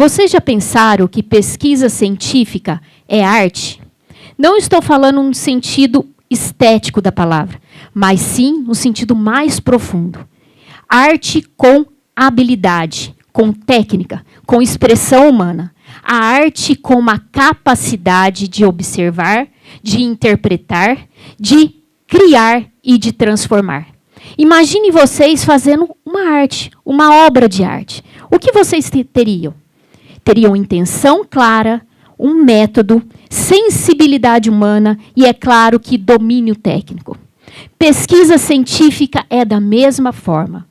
Vocês já pensaram que pesquisa científica é arte? Não estou falando no sentido estético da palavra, mas sim no sentido mais profundo. Arte com habilidade, com técnica, com expressão humana. A arte com uma capacidade de observar, de interpretar, de criar e de transformar. Imagine vocês fazendo uma arte, uma obra de arte. O que vocês teriam? Teriam intenção clara, um método, sensibilidade humana e, é claro, que domínio técnico. Pesquisa científica é da mesma forma.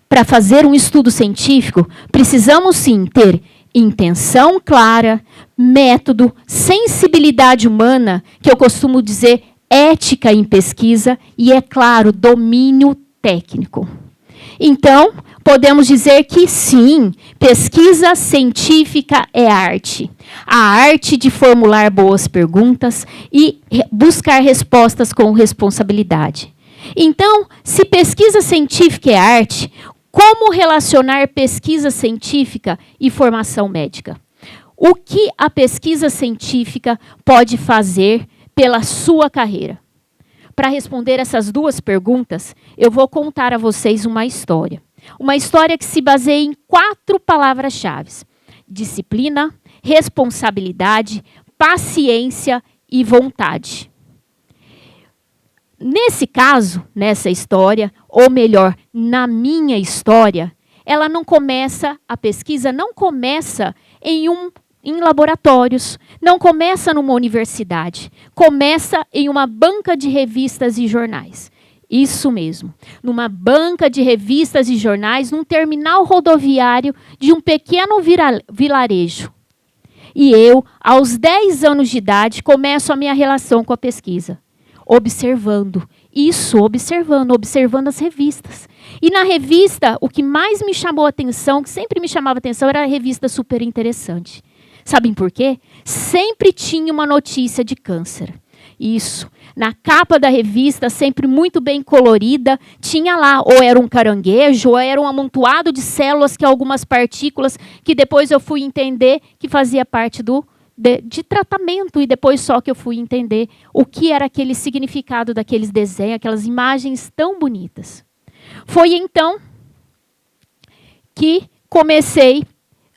Para fazer um estudo científico, precisamos sim ter intenção clara, método, sensibilidade humana, que eu costumo dizer ética em pesquisa e, é claro, domínio técnico. Então, podemos dizer que sim, pesquisa científica é arte. A arte de formular boas perguntas e buscar respostas com responsabilidade. Então, se pesquisa científica é arte, como relacionar pesquisa científica e formação médica? O que a pesquisa científica pode fazer pela sua carreira? Para responder essas duas perguntas, eu vou contar a vocês uma história. Uma história que se baseia em 4 palavras-chave: disciplina, responsabilidade, paciência e vontade. Nesse caso, nessa história, ou melhor, na minha história, a pesquisa não começa em laboratórios, não começa numa universidade, começa em uma banca de revistas e jornais. Isso mesmo, numa banca de revistas e jornais, num terminal rodoviário de um pequeno vilarejo. E eu, aos 10 anos de idade, começo a minha relação com a pesquisa. Observando as revistas. E na revista, o que mais me chamou a atenção, que sempre me chamava a atenção, era a revista Super Interessante. Sabem por quê? Sempre tinha uma notícia de câncer. Isso. Na capa da revista, sempre muito bem colorida, tinha lá, ou era um caranguejo, ou era um amontoado de células, que algumas partículas, que depois eu fui entender que fazia parte de tratamento, e depois só que eu fui entender o que era aquele significado daqueles desenhos, aquelas imagens tão bonitas. Foi então que comecei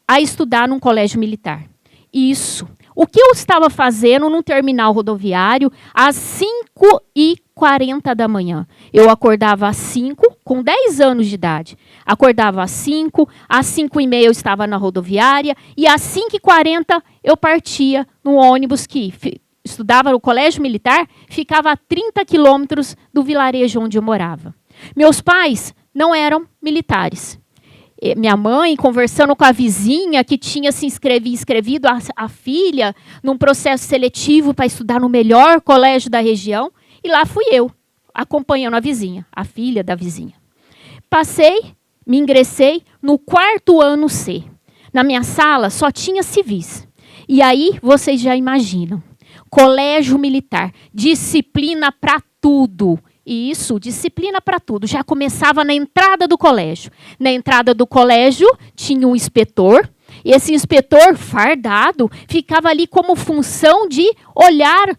a estudar num colégio militar. Isso. O que eu estava fazendo num terminal rodoviário às 5h40 da manhã? Eu acordava às 5, com 10 anos de idade. Acordava às 5, às 5h30 eu estava na rodoviária, e às 5h40 eu partia no ônibus que estudava no colégio militar, ficava a 30 quilômetros do vilarejo onde eu morava. Meus pais não eram militares. Minha mãe, conversando com a vizinha que tinha se inscrevido a filha num processo seletivo para estudar no melhor colégio da região, e lá fui eu, acompanhando a vizinha, a filha da vizinha. Me ingressei no 4º ano C. Na minha sala só tinha civis. E aí, vocês já imaginam, colégio militar, disciplina para tudo. E isso, disciplina para tudo. Já começava na entrada do colégio. Na entrada do colégio tinha um inspetor. E esse inspetor, fardado, ficava ali como função de olhar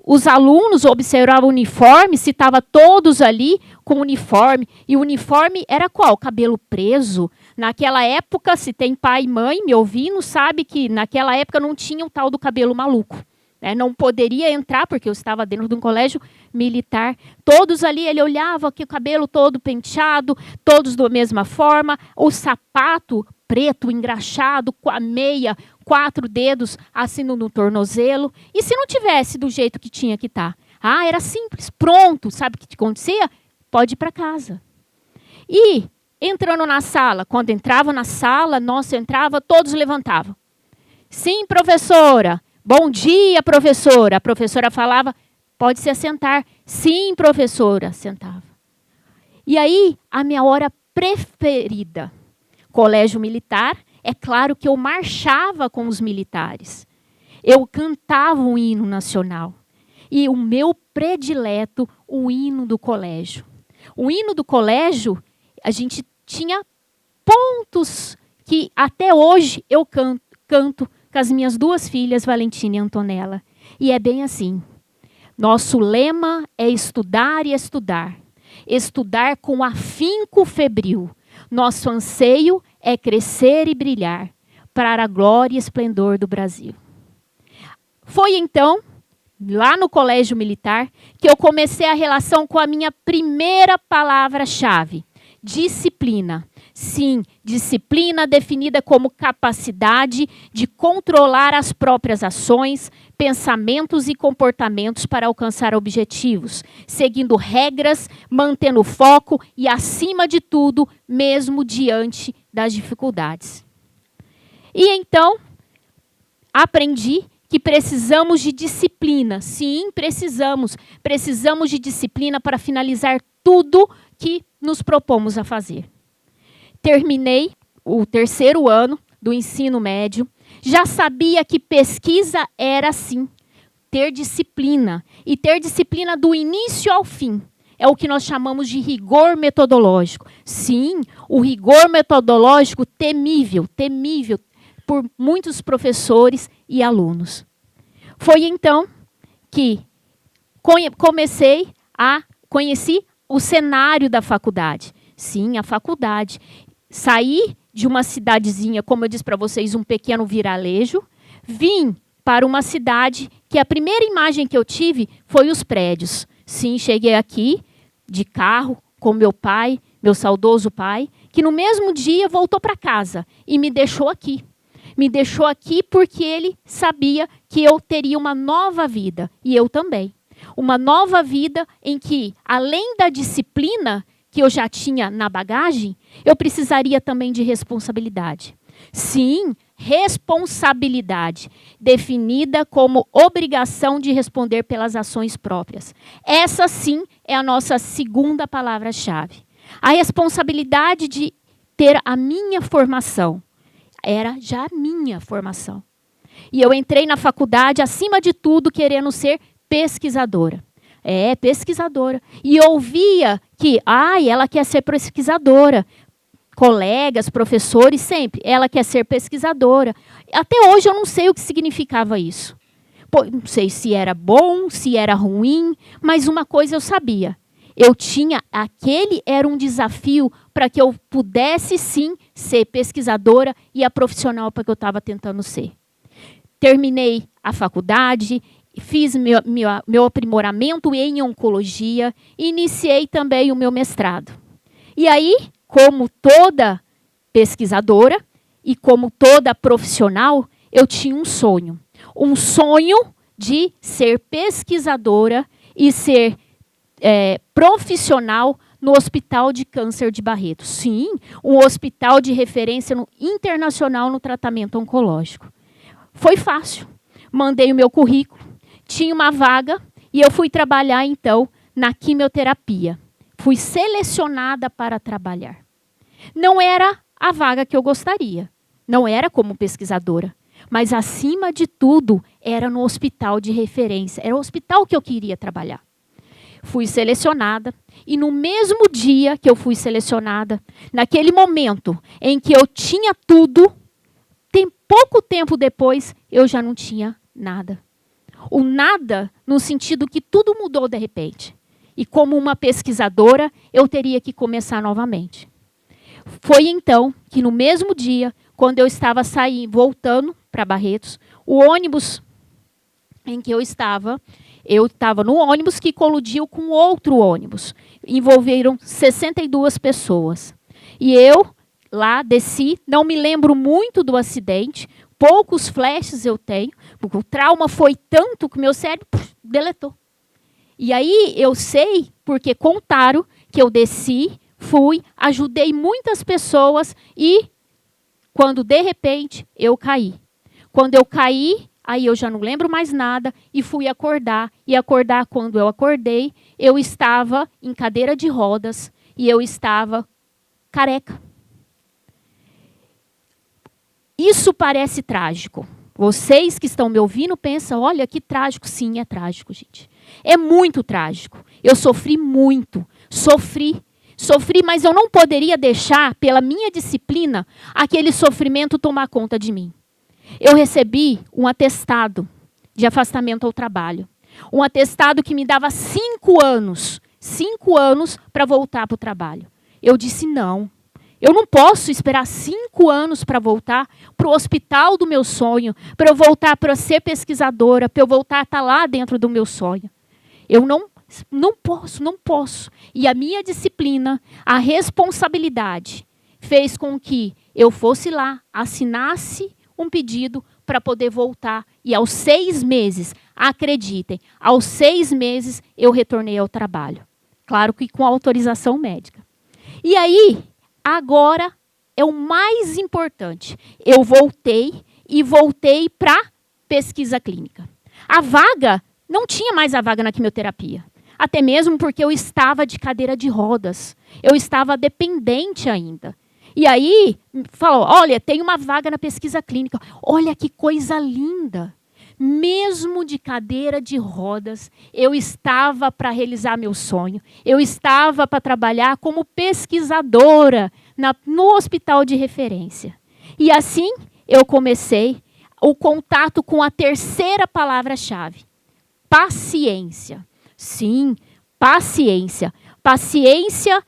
os alunos, observar o uniforme, se estavam todos ali com uniforme. E o uniforme era qual? Cabelo preso. Naquela época, se tem pai e mãe me ouvindo, sabe que naquela época não tinha o tal do cabelo maluco. Não poderia entrar, porque eu estava dentro de um colégio militar. Todos ali, ele olhava que o cabelo todo penteado, todos da mesma forma, o sapato preto, engraxado, com a meia, 4 dedos assim no tornozelo. E se não tivesse do jeito que tinha que estar? Era simples, pronto. Sabe o que acontecia? Pode ir para casa. E, entrando na sala, quando entrava na sala, nossa, entrava, todos levantavam. Sim, professora. Bom dia, professora. A professora falava, pode se assentar. Sim, professora. Sentava. E aí, a minha hora preferida. Colégio militar, é claro que eu marchava com os militares. Eu cantava o hino nacional. E o meu predileto, o hino do colégio. O hino do colégio, a gente tinha pontos que até hoje eu canto com as minhas 2 filhas, Valentina e Antonella. E é bem assim. Nosso lema é estudar e estudar. Estudar com afinco febril. Nosso anseio é crescer e brilhar para a glória e esplendor do Brasil. Foi então, lá no Colégio Militar, que eu comecei a relação com a minha primeira palavra-chave: disciplina. Sim, disciplina definida como capacidade de controlar as próprias ações, pensamentos e comportamentos para alcançar objetivos, seguindo regras, mantendo foco e, acima de tudo, mesmo diante das dificuldades. E então, aprendi que precisamos de disciplina. Sim, precisamos. Precisamos de disciplina para finalizar tudo que nos propomos a fazer. Terminei o 3º ano do ensino médio. Já sabia que pesquisa era, sim, ter disciplina. E ter disciplina do início ao fim. É o que nós chamamos de rigor metodológico. Sim, o rigor metodológico temível por muitos professores e alunos. Foi então que conheci o cenário da faculdade. Sim, a faculdade. Saí de uma cidadezinha, como eu disse para vocês, um pequeno vilarejo, vim para uma cidade que a primeira imagem que eu tive foi os prédios. Sim, cheguei aqui de carro com meu pai, meu saudoso pai, que no mesmo dia voltou para casa e me deixou aqui. Me deixou aqui porque ele sabia que eu teria uma nova vida, e eu também. Uma nova vida em que, além da disciplina que eu já tinha na bagagem, eu precisaria também de responsabilidade. Sim, responsabilidade, definida como obrigação de responder pelas ações próprias. Essa, sim, é a nossa segunda palavra-chave. A responsabilidade de ter a minha formação. Era já a minha formação. E eu entrei na faculdade, acima de tudo, querendo ser pesquisadora. Pesquisadora. E ouvia que, ela quer ser pesquisadora. Colegas, professores, sempre. Ela quer ser pesquisadora. Até hoje eu não sei o que significava isso. Não sei se era bom, se era ruim, mas uma coisa eu sabia. Aquele era um desafio para que eu pudesse, sim, ser pesquisadora e a profissional para que eu estava tentando ser. Terminei a faculdade, fiz meu aprimoramento em oncologia, iniciei também o meu mestrado. E aí, como toda pesquisadora e como toda profissional, eu tinha um sonho. Um sonho de ser pesquisadora e ser profissional no Hospital de Câncer de Barretos. Sim, um hospital de referência internacional no tratamento oncológico. Foi fácil. Mandei o meu currículo, tinha uma vaga e eu fui trabalhar, então, na quimioterapia. Fui selecionada para trabalhar. Não era a vaga que eu gostaria. Não era como pesquisadora. Mas, acima de tudo, era no hospital de referência. Era o hospital que eu queria trabalhar. Fui selecionada e no mesmo dia que eu fui selecionada, naquele momento em que eu tinha tudo, pouco tempo depois, eu já não tinha nada. O nada no sentido que tudo mudou de repente. E como uma pesquisadora, eu teria que começar novamente. Foi então que no mesmo dia, quando eu estava voltando para Barretos, o ônibus em que eu estava no ônibus que colidiu com outro ônibus. Envolveram 62 pessoas. E eu lá desci, não me lembro muito do acidente, poucos flashes eu tenho, porque o trauma foi tanto que meu cérebro deletou. E aí eu sei, porque contaram que eu desci, fui, ajudei muitas pessoas e quando de repente eu caí. Quando eu caí, aí eu já não lembro mais nada e fui acordar. E acordar, quando eu acordei, eu estava em cadeira de rodas e eu estava careca. Isso parece trágico. Vocês que estão me ouvindo pensam, olha que trágico. Sim, é trágico, gente. É muito trágico. Eu sofri muito. Sofri Sofri, mas eu não poderia deixar, pela minha disciplina, aquele sofrimento tomar conta de mim. Eu recebi um atestado de afastamento ao trabalho. Um atestado que me dava 5 anos. 5 anos para voltar para o trabalho. Eu disse não. Eu não posso esperar 5 anos para voltar para o hospital do meu sonho, para eu voltar para ser pesquisadora, para eu voltar a estar lá dentro do meu sonho. Eu não posso. E a minha disciplina, a responsabilidade, fez com que eu fosse lá, assinasse um pedido para poder voltar. E aos 6 meses, acreditem, aos 6 meses eu retornei ao trabalho. Claro que com autorização médica. E aí, agora é o mais importante. Eu voltei para pesquisa clínica. A vaga, não tinha mais a vaga na quimioterapia. Até mesmo porque eu estava de cadeira de rodas. Eu estava dependente ainda. E aí, falou, olha, tem uma vaga na pesquisa clínica. Olha que coisa linda. Mesmo de cadeira de rodas, eu estava para realizar meu sonho. Eu estava para trabalhar como pesquisadora no hospital de referência. E assim, eu comecei o contato com a terceira palavra-chave. Paciência. Sim, paciência. Paciência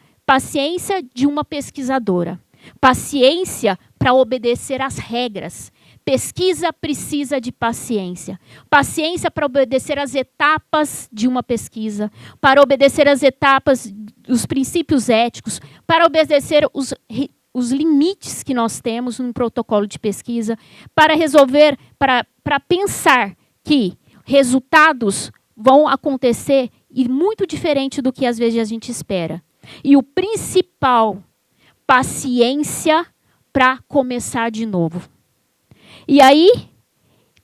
de uma pesquisadora. Paciência para obedecer às regras. Pesquisa precisa de paciência. Paciência para obedecer às etapas de uma pesquisa, para obedecer às etapas dos princípios éticos, para obedecer os limites que nós temos no protocolo de pesquisa, para resolver, para pensar que resultados vão acontecer e muito diferente do que às vezes a gente espera. E o principal, paciência para começar de novo. E aí,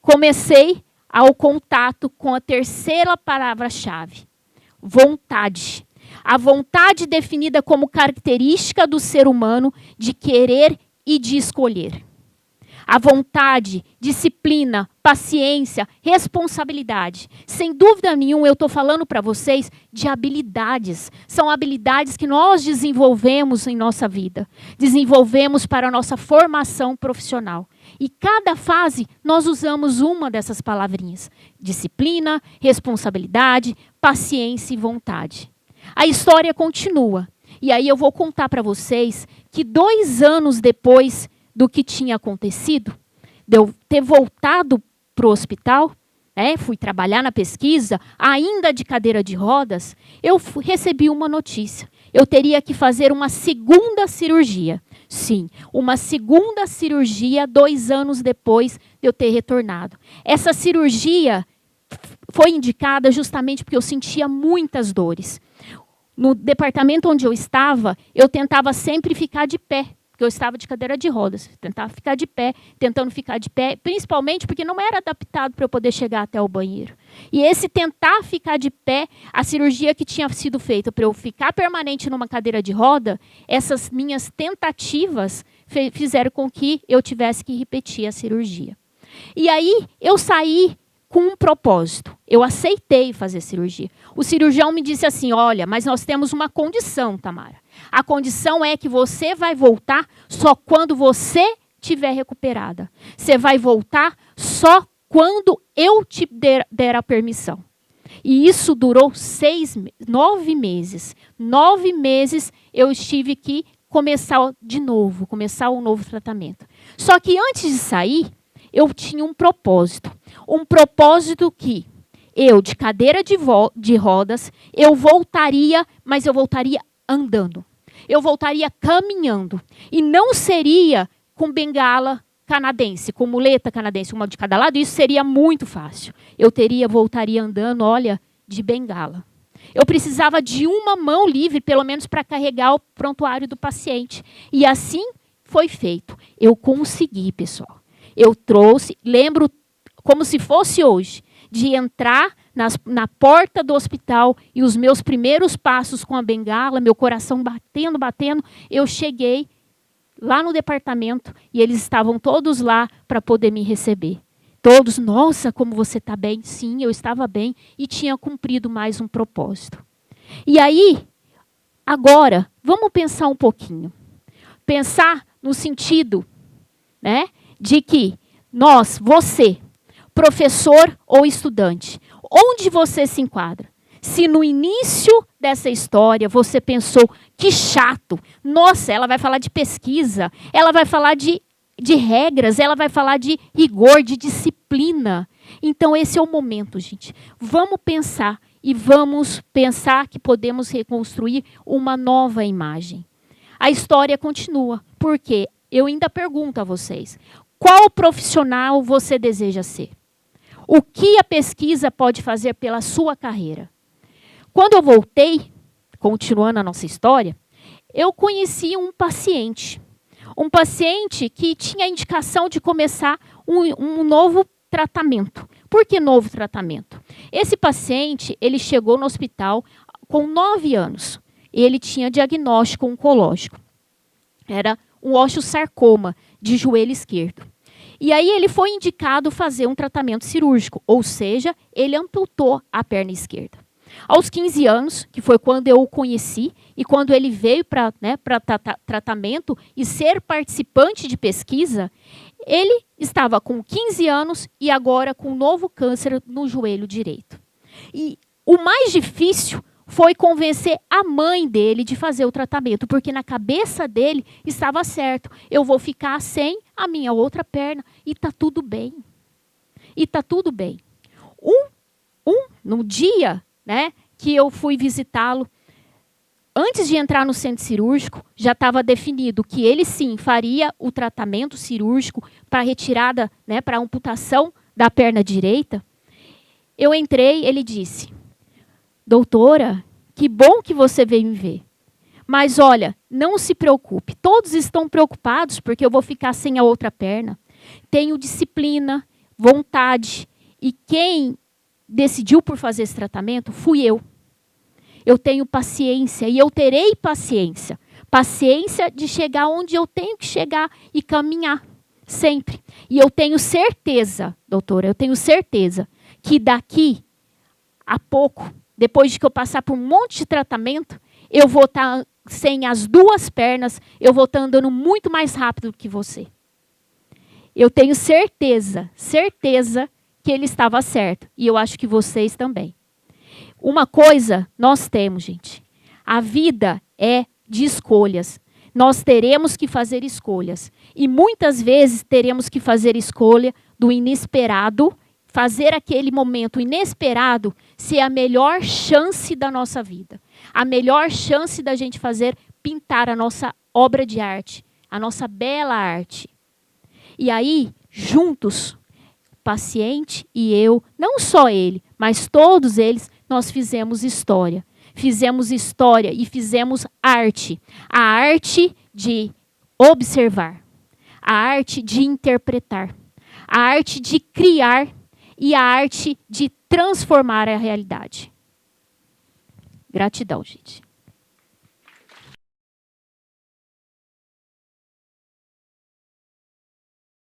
comecei ao contato com a terceira palavra-chave, vontade. A vontade definida como característica do ser humano de querer e de escolher. A vontade, disciplina, paciência, responsabilidade. Sem dúvida nenhuma, eu estou falando para vocês de habilidades. São habilidades que nós desenvolvemos em nossa vida. Desenvolvemos para a nossa formação profissional. E cada fase, nós usamos uma dessas palavrinhas. Disciplina, responsabilidade, paciência e vontade. A história continua. E aí eu vou contar para vocês que 2 anos depois do que tinha acontecido, de eu ter voltado para o hospital, fui trabalhar na pesquisa, ainda de cadeira de rodas, eu recebi uma notícia. Eu teria que fazer uma segunda cirurgia. Sim, uma segunda cirurgia 2 anos depois de eu ter retornado. Essa cirurgia foi indicada justamente porque eu sentia muitas dores. No departamento onde eu estava, eu tentava sempre ficar de pé, porque eu estava de cadeira de rodas. Tentava ficar de pé, tentando ficar de pé, principalmente porque não era adaptado para eu poder chegar até o banheiro. E esse tentar ficar de pé, a cirurgia que tinha sido feita para eu ficar permanente numa cadeira de roda, essas minhas tentativas fizeram com que eu tivesse que repetir a cirurgia. E aí eu saí com um propósito. Eu aceitei fazer cirurgia. O cirurgião me disse assim, olha, mas nós temos uma condição, Tamara. A condição é que você vai voltar só quando você estiver recuperada. Você vai voltar só quando eu te der a permissão. E isso durou 9 meses. 9 meses eu tive que começar de novo, começar um novo tratamento. Só que antes de sair, eu tinha um propósito. Um propósito que eu, de cadeira de rodas, eu voltaria, mas eu voltaria andando. Eu voltaria caminhando. E não seria com bengala canadense, com muleta canadense, uma de cada lado. Isso seria muito fácil. Eu voltaria andando, olha, de bengala. Eu precisava de uma mão livre, pelo menos para carregar o prontuário do paciente. E assim foi feito. Eu consegui, pessoal. Eu trouxe, lembro como se fosse hoje, de entrar na porta do hospital e os meus primeiros passos com a bengala, meu coração batendo, eu cheguei lá no departamento e eles estavam todos lá para poder me receber. Todos, nossa, como você está bem? Sim, eu estava bem e tinha cumprido mais um propósito. E aí, Agora, vamos pensar um pouquinho. Pensar no sentido, né, de que nós, você, professor ou estudante, onde você se enquadra? Se no início dessa história você pensou, que chato, nossa, ela vai falar de pesquisa, ela vai falar de regras, ela vai falar de rigor, de disciplina. Então esse é o momento, gente. Vamos pensar e vamos pensar que podemos reconstruir uma nova imagem. A história continua, porque eu ainda pergunto a vocês, qual profissional você deseja ser? O que a pesquisa pode fazer pela sua carreira? Quando eu voltei, continuando a nossa história, eu conheci um paciente que tinha a indicação de começar um novo tratamento. Por que novo tratamento? Esse paciente, ele chegou no hospital com 9 anos. Ele tinha diagnóstico oncológico. Era um osteosarcoma de joelho esquerdo. E aí ele foi indicado fazer um tratamento cirúrgico, ou seja, ele amputou a perna esquerda. Aos 15 anos, que foi quando eu o conheci, e quando ele veio para tratamento e ser participante de pesquisa, ele estava com 15 anos e agora com um novo câncer no joelho direito. E o mais difícil foi convencer a mãe dele de fazer o tratamento, porque na cabeça dele estava certo. Eu vou ficar sem a minha outra perna e está tudo bem. E está tudo bem. No dia, né, que eu fui visitá-lo, antes de entrar no centro cirúrgico, já estava definido que ele sim faria o tratamento cirúrgico para retirada, né, para amputação da perna direita. Eu entrei, ele disse: doutora, que bom que você veio me ver. Mas olha, não se preocupe, todos estão preocupados porque eu vou ficar sem a outra perna. Tenho disciplina, vontade, e quem decidiu por fazer esse tratamento fui eu. Eu tenho paciência e eu terei paciência. Paciência de chegar onde eu tenho que chegar e caminhar, sempre. E eu tenho certeza, doutora, eu tenho certeza que daqui a pouco, depois de que eu passar por um monte de tratamento, eu vou estar sem as duas pernas, eu vou estar andando muito mais rápido que você. Eu tenho certeza que ele estava certo. E eu acho que vocês também. Uma coisa nós temos, gente. A vida é de escolhas. Nós teremos que fazer escolhas. E muitas vezes teremos que fazer escolha do inesperado, fazer aquele momento inesperado ser a melhor chance da nossa vida. A melhor chance da gente pintar a nossa obra de arte, a nossa bela arte. E aí, juntos, o paciente e eu, não só ele, mas todos eles, nós fizemos história. Fizemos história e fizemos arte. A arte de observar, a arte de interpretar, a arte de criar e a arte de transformar a realidade. Gratidão, gente.